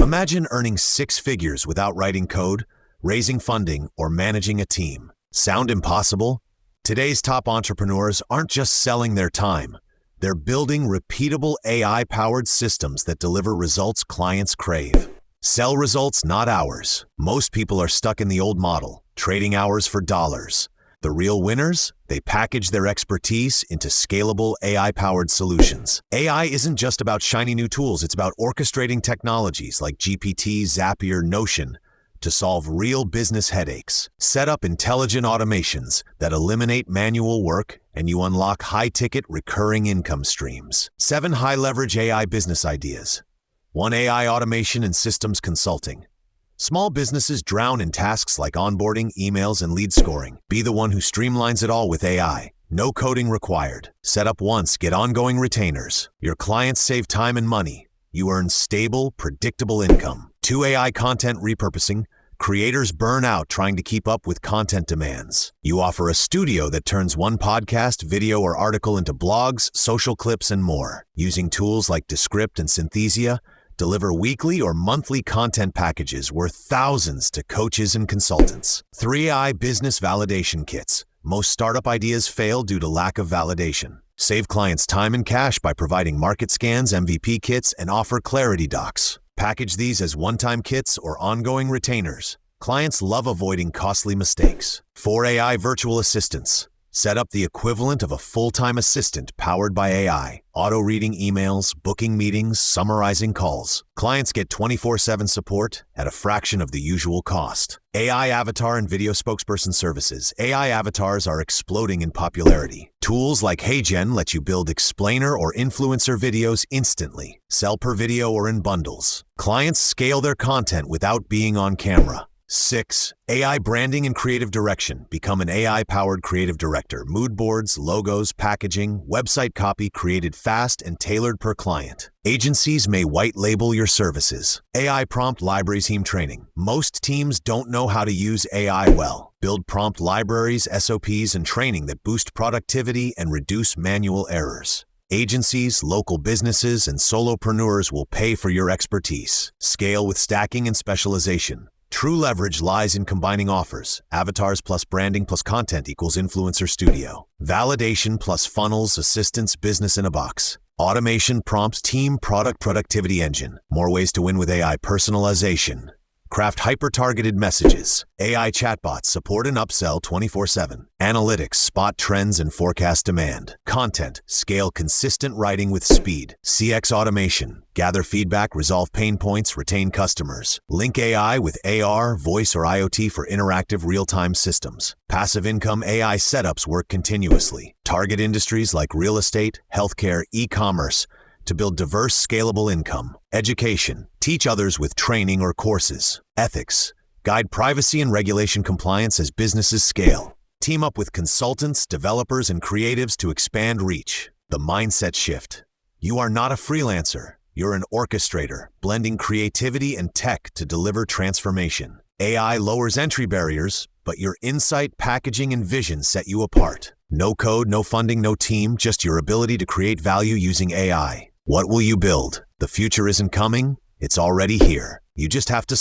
Imagine earning six figures without writing code, raising funding, or managing a team. Sound impossible? Today's top entrepreneurs aren't just selling their time. They're building repeatable AI-powered systems that deliver results clients crave. Sell results, not hours. Most people are stuck in the old model, trading hours for dollars. The real winners? They package their expertise into scalable AI-powered solutions. AI isn't just about shiny new tools, it's about orchestrating technologies like GPT, Zapier, Notion to solve real business headaches. Set up intelligent automations that eliminate manual work and you unlock high-ticket recurring income streams. 7 high-leverage AI business ideas. 1 AI automation and systems consulting. Small businesses drown in tasks like onboarding, emails, and lead scoring. Be the one who streamlines it all with AI. No coding required. Set up once, get ongoing retainers. Your clients save time and money. You earn stable, predictable income. 2 AI content repurposing. Creators burn out trying to keep up with content demands. You offer a studio that turns one podcast, video, or article into blogs, social clips, and more. Using tools like Descript and Synthesia, deliver weekly or monthly content packages worth thousands to coaches and consultants. 3 AI business validation kits. Most startup ideas fail due to lack of validation. Save clients time and cash by providing market scans, MVP kits, and offer clarity docs. Package these as one-time kits or ongoing retainers. Clients love avoiding costly mistakes. 4 AI virtual assistants. Set up the equivalent of a full-time assistant powered by AI, auto-reading emails, booking meetings, summarizing calls. Clients get 24/7 support at a fraction of the usual cost. AI avatar and video spokesperson services. AI avatars are exploding in popularity. Tools like HeyGen let you build explainer or influencer videos instantly. Sell per video or in bundles. Clients scale their content without being on camera. 6. AI branding and creative direction. Become an AI-powered creative director. Mood boards, logos, packaging, website copy created fast and tailored per client. Agencies may white label your services. AI prompt library team training. Most teams don't know how to use AI well. Build prompt libraries, SOPs, and training that boost productivity and reduce manual errors. Agencies, local businesses, and solopreneurs will pay for your expertise. Scale with stacking and specialization. True leverage lies in combining offers. Avatars plus branding plus content equals influencer studio. Validation plus funnels, assistance, business in a box. Automation prompts team product productivity engine. More ways to win with AI. Personalization. Craft hyper-targeted messages. AI chatbots support and upsell 24/7. Analytics spot trends and forecast demand. Content scale consistent writing with speed. CX automation gather feedback, resolve pain points, retain customers. Link AI with AR, voice, or IoT for interactive real-time systems. Passive income AI setups work continuously. Target industries like real estate, healthcare, e-commerce to build diverse, scalable income. Education. Teach others with training or courses. Ethics. Guide privacy and regulation compliance as businesses scale. Team up with consultants, developers, and creatives to expand reach. The mindset shift. You are not a freelancer. You're an orchestrator, blending creativity and tech to deliver transformation. AI lowers entry barriers, but your insight, packaging, and vision set you apart. No code, no funding, no team, just your ability to create value using AI. What will you build? The future isn't coming, it's already here. You just have to